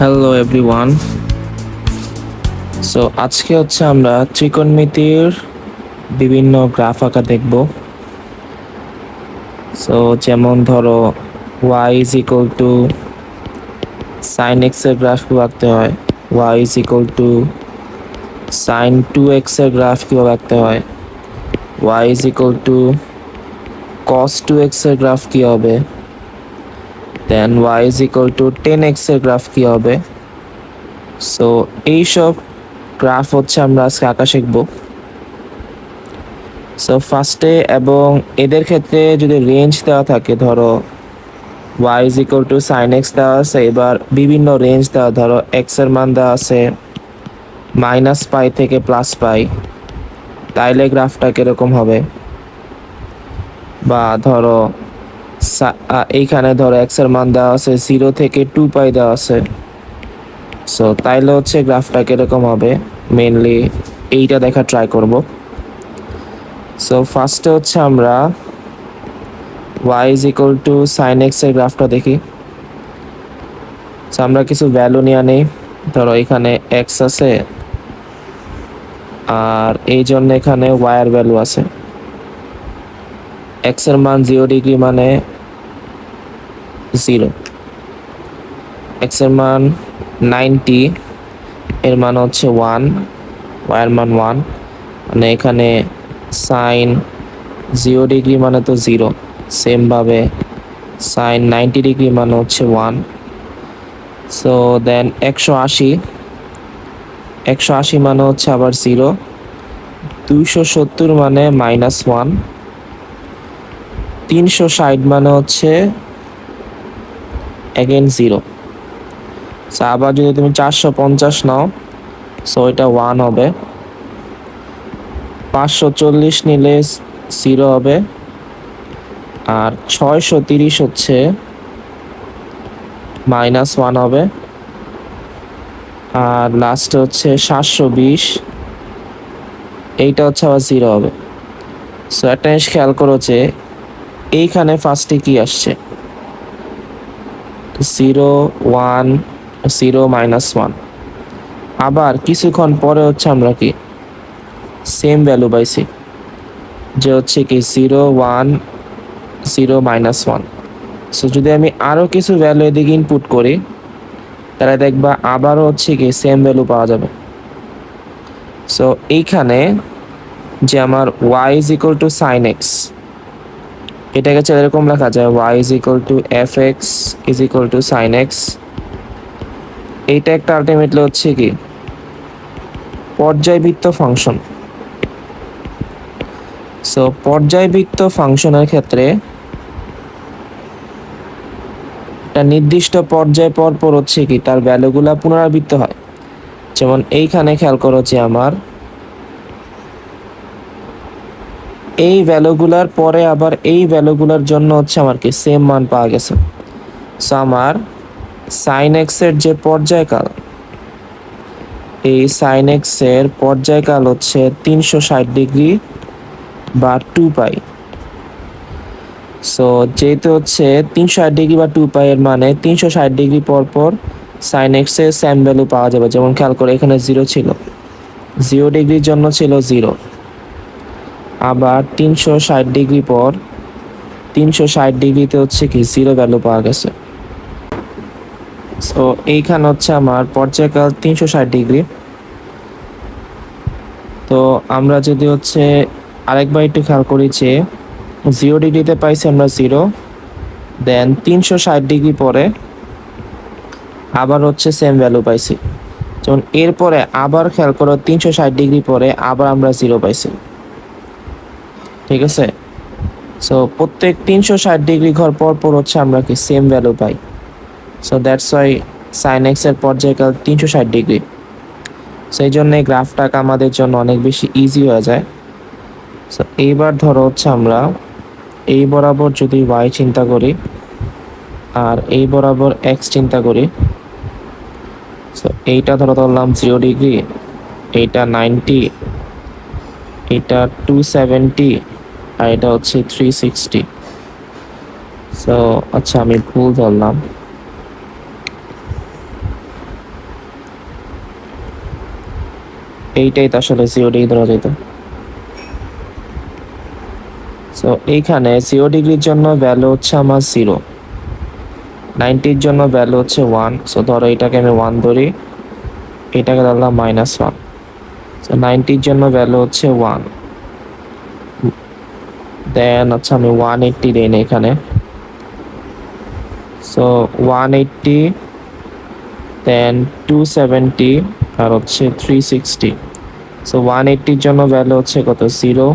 Hello everyone. So আজকে হচ্ছে আমরা ত্রিকোণমিতির বিভিন্ন গ্রাফ আঁকা দেখব। সো যেমন ধরো y is equal to sine x এর গ্রাফ কিভাবে আঁকতে হয়, y is equal to sine 2x এর গ্রাফ কিভাবে আঁকতে হয়, y is equal to cos 2x এর গ্রাফ কি হবে, then y is equal to 10x এর গ্রাফ কি হবে। সো এইসব গ্রাফ হচ্ছে আমরা আজকে আঁকা শিখব। সো ফার্স্টে এবং এদের ক্ষেত্রে যদি রেঞ্জ দেওয়া থাকে, ধরো y is equal to sine x দেওয়া আছে, এবার বিভিন্ন রেঞ্জ দেওয়া, ধরো এক্স এর মান দেওয়া আছে -π থেকে +π, তাইলে গ্রাফটা কিরকম হবে। বা ধরো এইখানে ধরো এক্স এর মান দেওয়া আছে 0 থেকে 2π দেওয়া আছে, সো তাইলে হচ্ছে গ্রাফটা কিরকম হবে, মেনলি এইটা দেখা ট্রাই করব। সো ফার্স্টে হচ্ছে আমরা y is equal to sine x এর গ্রাফটা দেখি। সো আমরা কিছু ভ্যালু নিয়ে নেই, ধরো এখানে এক্স আছে আর এই জন্য এখানে y এর ভ্যালু আছে। এক্স এর মান 0 ডিগ্রি মানে 0, এক্স এর মান 90 এর মান হচ্ছে 1, y এর মান 1, মানে এখানে সাইন 0 ডিগ্রি মানে তো 0, সেম ভাবে সাইন 90 ডিগ্রি মানে হচ্ছে 1। সো দেন 180 মানে হচ্ছে আবার 0, 270 মানে -1, 360 মানে হচ্ছে অ্যাগেন 0। সো আবার যদি তুমি 450 নাও, সো এটা 1 হবে, 540 নিলে 0 হবে, আর 630 হচ্ছে -1 হবে, আর লাস্টে হচ্ছে 720, এইটা হচ্ছে আবার 0 হবে। সো একটা জিনিস খেয়াল করো যে এইখানে ফার্স্টে কি আসছে, 0 1 0 -1, আবার কিছুক্ষণ পরে হচ্ছে আমরা কি সেম ভ্যালু পাইছি, যে হচ্ছে কি 0 1 0 -1। সো যদি আমি আরও কিছু ভ্যালু এদিকে ইনপুট করি, তাহলে দেখবা আবারও হচ্ছে কি সেম ভ্যালু পাওয়া যাবে। সো এইখানে যে আমার y is equal to sine x, এটাকে চাইলে এরকম লেখা যায় y is equal to fx is equal to sine x. এইটা একটা আলটিমেটলি হচ্ছে কি পর্যায়বৃত্ত ফাংশন। সো পর্যায়বৃত্ত ফাংশনের ক্ষেত্রে একটা নির্দিষ্ট পর্যায় পর পর হচ্ছে কি তার ভ্যালুগুলা পুনরাবৃত্ত হয়। যেমন এইখানে খেয়াল করো যে আমার এই ভ্যালুগুলার পরে আবার এই ভ্যালুগুলার জন্য হচ্ছে আমার কি সেম মান পাওয়া গেছে। সো আমার সাইন এক্স এর যে পর্যায়কাল, এই সাইন এক্স এর পর্যায়কাল হচ্ছে 360 ডিগ্রি বা 2π। সো যেহেতু হচ্ছে 360 ডিগ্রি বা 2π এর মানে 360 ডিগ্রি পর পর সাইন এক্স এর সেম ভ্যালু পাওয়া যাবে। যেমন খেয়াল করে এখানে 0 ছিল, 0 ডিগ্রির জন্য ছিল 0, আবার 360 ডিগ্রি পর 360 ডিগ্রিতে হচ্ছে কি 0 ভ্যালু পাওয়া গেছে। সো এইখানে হচ্ছে আমার পর্যায়কাল 360 ডিগ্রি। তো আমরা যদি হচ্ছে আরেকবার একটু খেয়াল করি যে 0 ডিগ্রিতে পাইছি আমরা 0, দেন 360 ডিগ্রি পরে আবার হচ্ছে সেম ভ্যালু পাইছি। যেমন এরপরে আবার খেয়াল করো 360 ডিগ্রি পরে আবার আমরা 0 পাইছি, ঠিক আছে। সো প্রত্যেক 360 ডিগ্রি ঘর পর পর হচ্ছে আমরা কি সেম ভ্যালু পাই। So that's y sine x এর পর্যায়কাল 360 ডিগ্রি। সেই জন্য এই গ্রাফটা আমাদের জন্য অনেক বেশি ইজি হয়ে যায়। সো এইবার ধরো হচ্ছে আমরা এই বরাবর যদি y চিন্তা করি আর এই বরাবর x চিন্তা করি, সো এইটা ধরলাম 0 ডিগ্রি, এইটা 90, এটা 270, আর এটা হচ্ছে 360। সো আচ্ছা আমি ভুল ধরলাম, এইটাই তো আসলে 0 ডিগ্রি ধরা যেত। সো এইখানে 0 ডিগ্রির জন্য ভ্যালু হচ্ছে আমার 0, 90-র জন্য ভ্যালু হচ্ছে 1। সো ধরো এটাকে আমি 1 ধরি, এটাকে ধরলাম -1। সো 90-র জন্য ভ্যালু হচ্ছে 1। দেন আচ্ছা আমি 180 দিই না এখানে। সো 180, দেন 270, আর হচ্ছে 360। সো 180-র জন্য ভ্যালু হচ্ছে কত, 0।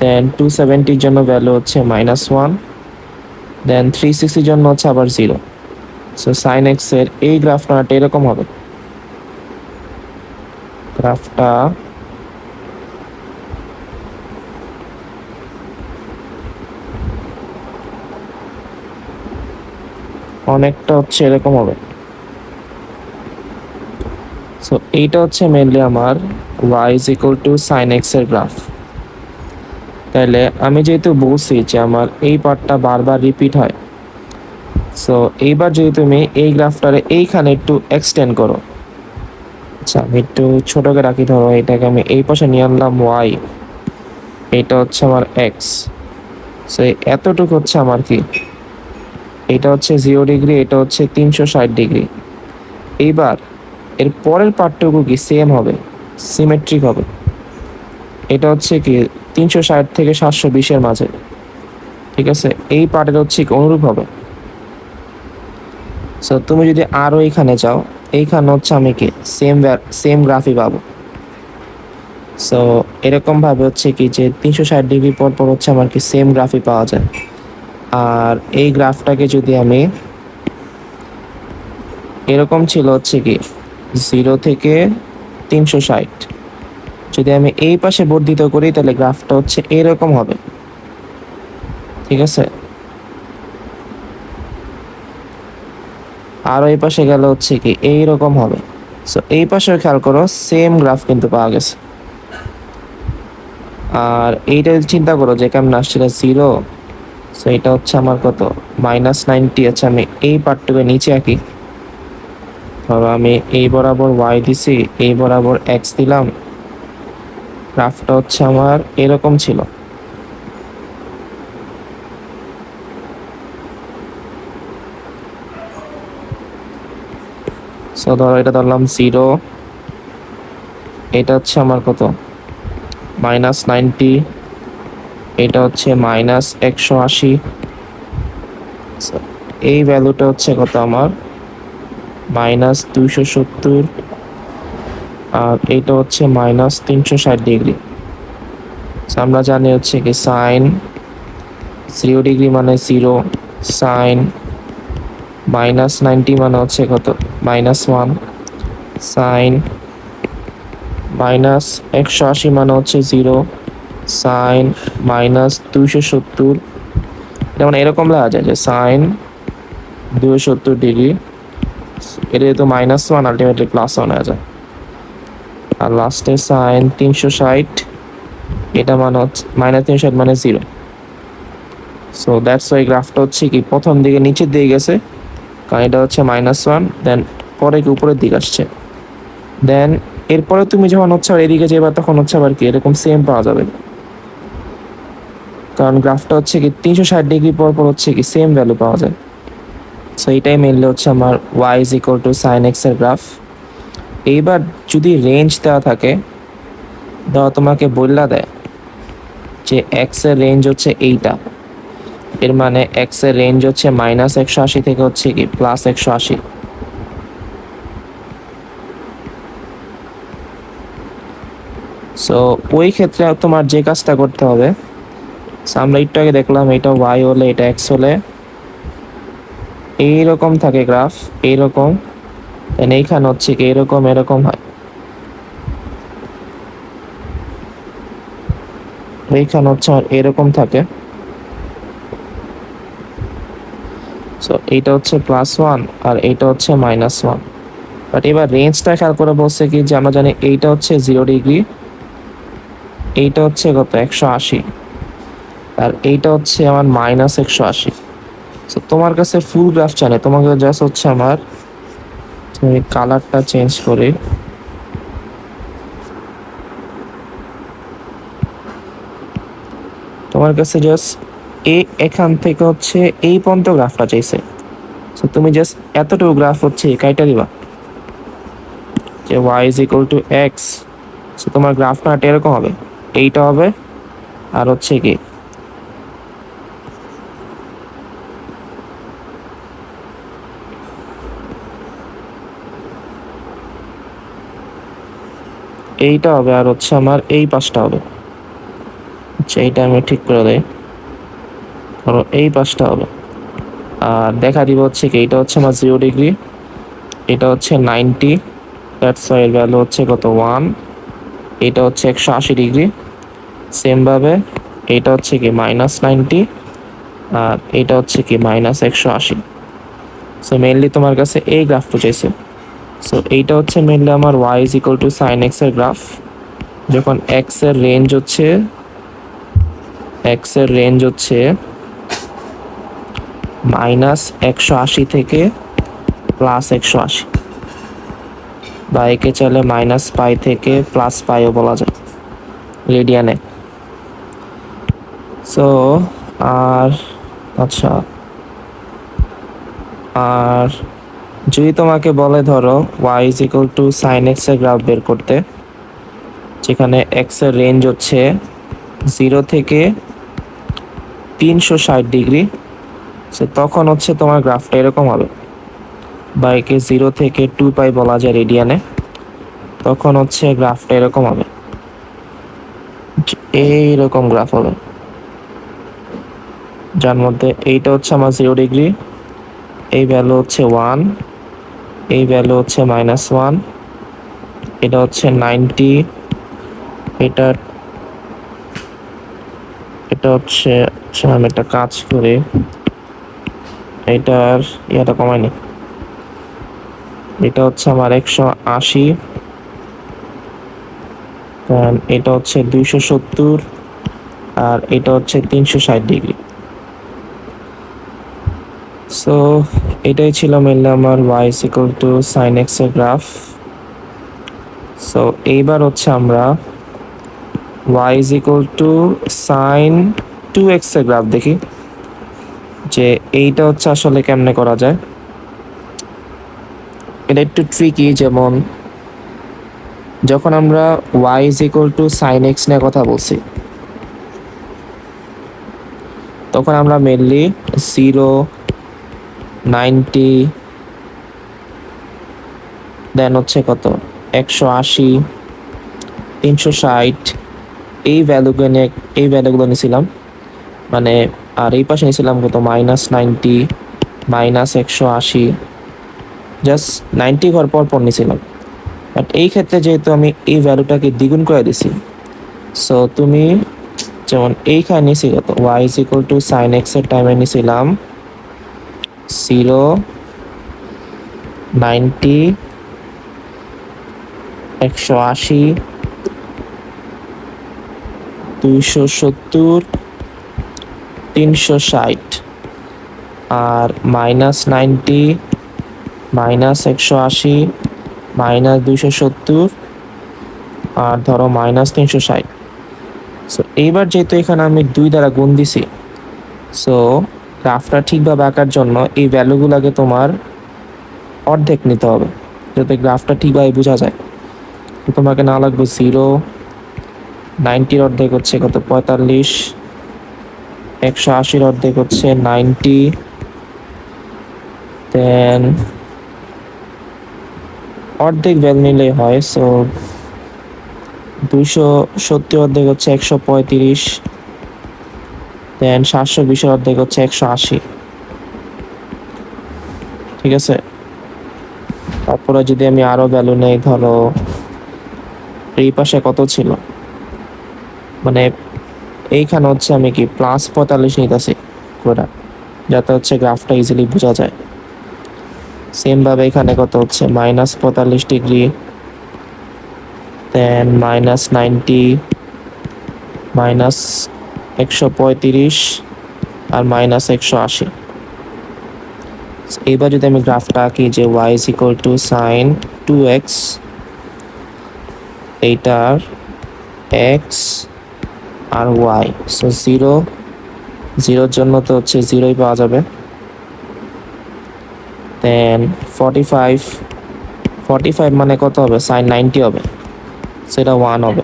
দেন 270-র জন্য ভ্যালু হচ্ছে -1। দেন 360-র জন্য হচ্ছে আবার 0। সো সাইন এক্স এর এই গ্রাফটা এরকম হবে। গ্রাফটা অনেকটা হচ্ছে এরকম হবে। সো এইটা হচ্ছে মেনলি আমার y is equal to sin x এর গ্রাফ। তাহলে আমি যেহেতু বলছি যে আমার এই পার্টটা বারবার রিপিট হয়, সো এইবার যদি তুমি এই গ্রাফটারে এইখানে একটু এক্সটেন্ড করো, আচ্ছা আমি একটু ছোট করে রাখি, ধরো এটাকে আমি এই পাশে নিয়ে আনলাম y, এটা হচ্ছে আমার x। সো এতটুকু হচ্ছে আমার কি, এটা হচ্ছে 0 ডিগ্রি, এটা হচ্ছে 360 ডিগ্রি। এইবার এর পরের পার্টটুকু কি সেম হবে, সিমেট্রিক হবে। এটা হচ্ছে কি 360 থেকে 720-এর মাঝে, ঠিক আছে। এই পার্টের হচ্ছে কি অনুরূপ হবে। সো তুমি যদি আরও এইখানে যাও, এইখানে হচ্ছে আমি কি সেম গ্রাফই পাবো। সো এরকমভাবে হচ্ছে কি যে 360 ডিগ্রি পর পর হচ্ছে আমার কি সেম গ্রাফই পাওয়া যায়। আর এই গ্রাফটাকে যদি আমি এরকম ছিল হচ্ছে কি 0 থেকে 360, যদি আমি এই পাশে বর্ধিত করি তাহলে গ্রাফটা হচ্ছে এরকম হবে, ঠিক আছে। আর এই পাশে গেলে হচ্ছে কি এইরকম হবে। সো এই পাশে খেয়াল করো সেম গ্রাফ কিন্তু পাওয়া গেছে। আর এইটা চিন্তা করো যে কেমন আসছিল 0। সো এটা হচ্ছে আমার কত, -90। আচ্ছা আমি এই পার্টটুকু নিচে আঁকি, ধরো আমি এই বরাবর y দিছি, এই বরাবর x দিলাম। গ্রাফটা হচ্ছে আমার এরকম ছিল। সো ধরো এটা ধরলাম 0, এটা হচ্ছে আমার কত -90, এটা হচ্ছে -180। এই ভ্যালুটা হচ্ছে কত আমার -270, আর এইটা হচ্ছে -360 ডিগ্রি। আমরা জানি হচ্ছে কি সাইন 0 ডিগ্রি মানে 0, সাইন -90 মানে হচ্ছে কত -1, সাইন -180 মানে হচ্ছে 0, সাইন -270। যেমন এরকম লেখা যায় যে সাইন 270 ডিগ্রি, এটা যেহেতু -1 আলটিমেটলি +1 হয়ে যায়। আর লাস্টে সাইন 360, এটা মানে হচ্ছে -360 মানে 0। সো দ্যাটস ওয়াই গ্রাফটা হচ্ছে কি প্রথম দিকে নিচের দিকে গেছে, কারণ এটা হচ্ছে -1, দেন পরে কি উপরের দিকে আসছে। দেন এরপরে তুমি যখন হচ্ছে আর এদিকে যাবে তখন হচ্ছে আবার কি এরকম সেম পাওয়া যাবে, কারণ গ্রাফটা হচ্ছে কি 360 ডিগ্রি পর পর হচ্ছে কি সেম ভ্যালু পাওয়া যায়। সো এইটাই মেনলি হচ্ছে আমার y is equal to sin x এর গ্রাফ। এইবার যদি রেঞ্জ দেওয়া থাকে, দেওয়া তোমাকে বললা দেয় যে x এর রেঞ্জ হচ্ছে এইটা, এর মানে x এর রেঞ্জ হচ্ছে -180 থেকে হচ্ছে কি +180। সো ওই ক্ষেত্রে তোমার যে কাজটা করতে হবে, আমরা একটু আগে দেখলাম এটা y হলে এটা x হলে এইরকম থাকে গ্রাফ, এইরকম। দেন এইখানে হচ্ছে কি এরকম এরকম হয়, এইখানে হচ্ছে আর এরকম থাকে। সো এইটা হচ্ছে +1 আর এইটা হচ্ছে -1। বাট এবার রেঞ্জটা খেয়াল করে বলছে কি যে আমরা জানি এইটা হচ্ছে 0 ডিগ্রি, এইটা হচ্ছে কত 180, আর এইটা হচ্ছে আমার -180। সো তোমার কাছে ফুল গ্রাফ চাই না, তোমাকে জাস্ট হচ্ছে আমার, তুমি কালারটা চেঞ্জ করে তোমার কাছে জাস্ট এখান থেকে হচ্ছে এই পর্যন্ত গ্রাফটা চাইছে। সো তুমি জাস্ট এতটুকু গ্রাফ হচ্ছে কাইটা দিবা যে y is equal two x. So তোমার গ্রাফটা এরকম হবে, এইটা হবে, আর হচ্ছে কি এইটা হবে, আর হচ্ছে আমার এই পাশটা হবে। আচ্ছা এইটা আমি ঠিক করে দেই, ধরো এই পাশটা হবে। আর দেখা দিব হচ্ছে কি এইটা হচ্ছে আমার 0 ডিগ্রি, এটা হচ্ছে 90, দ্যাটস ওয়াই এর ভ্যালু হচ্ছে কত 1, এটা হচ্ছে 180 ডিগ্রি। সেমভাবে এটা হচ্ছে কি -90, আর এটা হচ্ছে কি -180। সো মেইনলি তোমার কাছে এই গ্রাফটা চাইছে। সো এইটা হচ্ছে মেইনলি আমার y is equal to sine x এর গ্রাফ, যখন এক্স এর রেঞ্জ হচ্ছে -180 থেকে +180, বা একে চাইলে -পাই থেকে +পাইও বলা যায় রেডিয়ানে। সো আর আচ্ছা, আর যদি তোমাকে বলে ধরো y is equal to sine x এর গ্রাফ বের করতে, যেখানে এক্স এর রেঞ্জ হচ্ছে 0 থেকে 360 ডিগ্রি, সো তখন হচ্ছে তোমার গ্রাফটা এরকম হবে, বা একে 0 থেকে 2 পাই বলা যায় রেডিয়ানে। তখন হচ্ছে গ্রাফটা এরকম হবে, এইরকম গ্রাফ হবে, যার মধ্যে এইটা হচ্ছে আমার 0 ডিগ্রি, এই ভ্যালু হচ্ছে 1, এই ভ্যালু হচ্ছে -1, এটা হচ্ছে 90, এটা এটা হচ্ছে, আচ্ছা আমি একটা কাজ করি, এটার ইয়াটা কমায়নি, এটা হচ্ছে আমার 180, এটা হচ্ছে 270, আর এটা হচ্ছে 360 ডিগ্রি। সো এটাই ছিল মেনলি আমার y is equal to sine x এর গ্রাফ। সো এইবার হচ্ছে আমরা y is equal to sine 2x এর গ্রাফ দেখি, যে এইটা হচ্ছে আসলে কেমনে করা যায়। এটা একটু ট্রিকি, যেমন যখন আমরা y is equal to sine x নিয়ে কথা বলছি, তখন আমরা মেনলি 0, 90, দেন হচ্ছে কত 180, 360, এই ভ্যালুগুলো নিয়েছিলাম, মানে আর এই পাশে নিয়েছিলাম কত -90, -180, জাস্ট 90 ঘর পর পর নিয়েছিলাম। বাট এই ক্ষেত্রে যেহেতু আমি এই ভ্যালুটাকে দ্বিগুণ করে দিছি, সো তুমি যেমন এইখানে নিয়েছি কত y is equal to sine x এর টাইমে নিয়েছিলাম 0, 90, 180, 270, 360, আর -90, -180, -270, আর ধরো -360। সো এইবার যেহেতু এখানে আমি 2 দ্বারা গুণ দিছি, সো গ্রাফটা ঠিকভাবে আঁকার জন্য এই ভ্যালুগুলোকে তোমার অর্ধেক নিতে হবে, যাতে গ্রাফটা ঠিকভাবে বোঝা যায়। তো তোমাকে না লাগবে 0, 90-র অর্ধেক হচ্ছে কত 45, 180-র অর্ধেক হচ্ছে 90, দেন অর্ধেক ভ্যালু নিলেই হয়। সো 270 অর্ধেক হচ্ছে 135, দেন 720-এর অর্ধেক হচ্ছে 180। ঠিক আছে, তারপরে যদি আমি আরো ভ্যালু নেই, ধরো এই পাশে কত ছিল, মানে এইখানে হচ্ছে আমি কি +45 নিতেছি পুরোটা, যাতে হচ্ছে গ্রাফটা ইজিলি বোঝা যায়। সেম ভাবে এখানে কত হচ্ছে -45 ডিগ্রি, দেন -90, -135, আর -180। এবার যদি আমি গ্রাফটা আঁকি যে y is equal to sine 2x, এইটার x, আর ওয়াই। সো জিরো, জিরোর জন্য তো হচ্ছে জিরোই পাওয়া যাবে। দেন 45, 45 মানে কত হবে? সাইন 90 হবে, সেটা 1 হবে।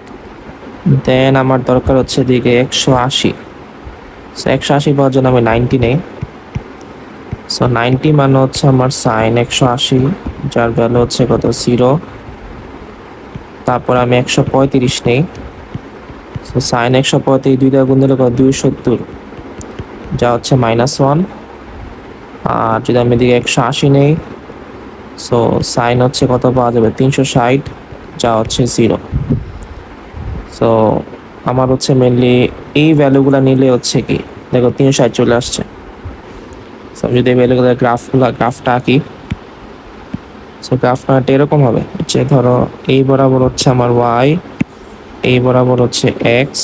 দেন আমার দরকার হচ্ছে দিকে 180। সো 180 পাওয়ার জন্য আমি 90 নেই। সো 90 মানে হচ্ছে আমার সাইন 180, যার ভ্যালু হচ্ছে কত? 0। তারপর আমি 135 নেই। সো সাইন 135 দুইটা গুণ দিলে কত? 270, যা হচ্ছে -1। আর যদি আমি এদিকে 180 নেই, সো সাইন হচ্ছে কত পাওয়া যাবে? 360, যা হচ্ছে 0। সো আমার হচ্ছে মেনলি এই ভ্যালুগুলো নিলে হচ্ছে কি, দেখো 360 চলে আসছে। সো যদি এই ভ্যালুগুলো গ্রাফটা আঁকি, সো গ্রাফটা এরকম হবে যে ধরো এই বরাবর হচ্ছে আমার ওয়াই, এই বরাবর হচ্ছে এক্স,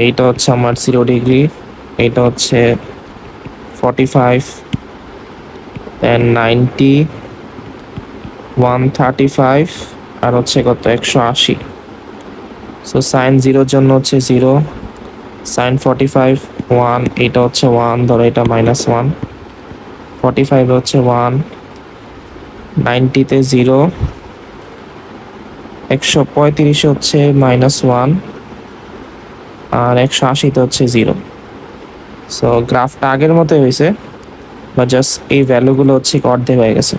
এইটা হচ্ছে আমার 0 ডিগ্রি, এইটা হচ্ছে 45, দেন 90, 135, আর হচ্ছে কত? 180। সো সাইন 0-র জন্য হচ্ছে 0, সাইন 45 1, এটা হচ্ছে 1, ধরো এটা -1, 45 হচ্ছে 1, 90-তে 0, 135 হচ্ছে -1, আর 180-তে হচ্ছে 0। সো গ্রাফটা আগের মতোই হয়েছে, বা জাস্ট এই ভ্যালুগুলো হচ্ছে অর্ধেক হয়ে গেছে।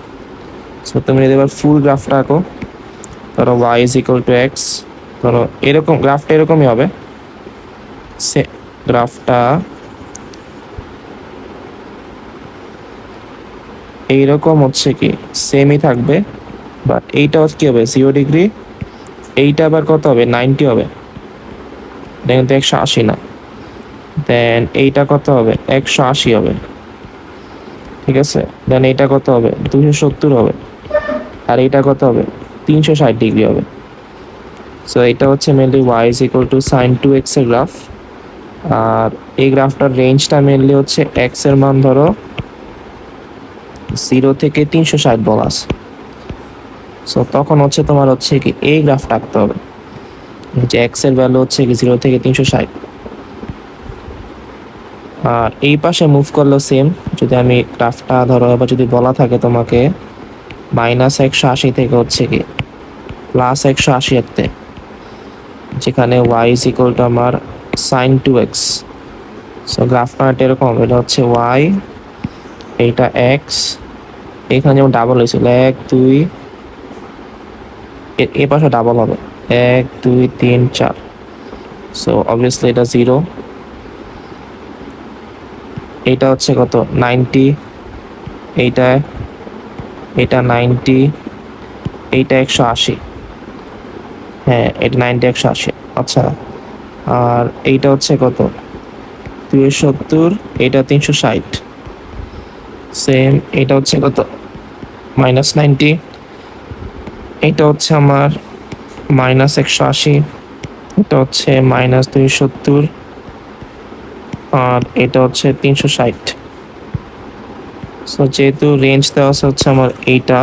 সো তুমি যদি এবার ফুল গ্রাফটা আঁকো, ধরো y is equal two x, ধরো এরকম গ্রাফটা এরকমই হবে। সে গ্রাফটা এইরকম হচ্ছে কি সেমই থাকবে, বাট এইটা হচ্ছে কি হবে? 0 ডিগ্রি, এইটা আবার কত হবে? 90 হবে, কিন্তু 180 না। দেন এইটা কত হবে? 180 হবে, ঠিক আছে। দেন এইটা কত হবে? 270 হবে, আর এইটা কত হবে? 360 ডিগ্রি হবে। সো এটা হচ্ছে mainly y is equal to sine 2x এর গ্রাফ। আর এই গ্রাফটার রেঞ্জটা মেনলি হচ্ছে x এর মান ধরো 0 থেকে 360 বলা আছে। সো তখন হচ্ছে তোমার হচ্ছে কি এই গ্রাফটা আঁকতে হবে, যে x এর ভ্যালু হচ্ছে কি 0 থেকে 360। আর এই পাশে মুভ করলেও সেম, যদি আমি গ্রাফটা ধরো এবার যদি বলা থাকে তোমাকে -180 থেকে হচ্ছে কি +180 এতে, যেখানে y ইজ ইকুয়াল টু আমার সাইন 2x। সো গ্রাফটা এরকম, এটা হচ্ছে y, এইটা x, এখানে যেমন ডাবল হয়েছিল 1 2, এ পাশে ডাবল হবে 1 2 3 4। সো অবভিয়াসলি এটা 0, এইটা হচ্ছে কত? 90, এইটা, এটা 90, এইটা 180, হ্যাঁ এটা 90 180। আচ্ছা, আর এইটা হচ্ছে কত? 270, এটা 360, সেম। এটা হচ্ছে কত? -90, এটা হচ্ছে আমার -180, এটা হচ্ছে -270, আর এটা হচ্ছে 360। সো যেহেতু রেঞ্জ দেওয়া আছে হচ্ছে আমার এইটা,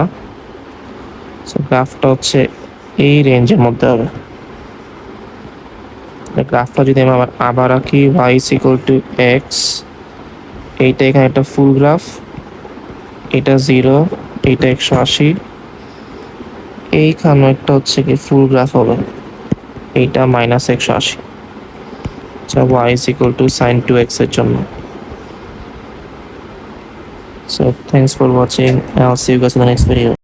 সো গ্রাফটা হচ্ছে এই রেঞ্জের মধ্যে হবে। গ্রাফটা যদি আমি আবার আঁকি, y is equal two x, এইটা এখানে একটা ফুল গ্রাফ, এটা 0, এইটা 180, এইখানে একটা হচ্ছে কি ফুল গ্রাফ হবে, এইটা -180। আচ্ছা, y is equal to sine 2x এর জন্য। So thanks for watching, and I'll see you guys in the next video.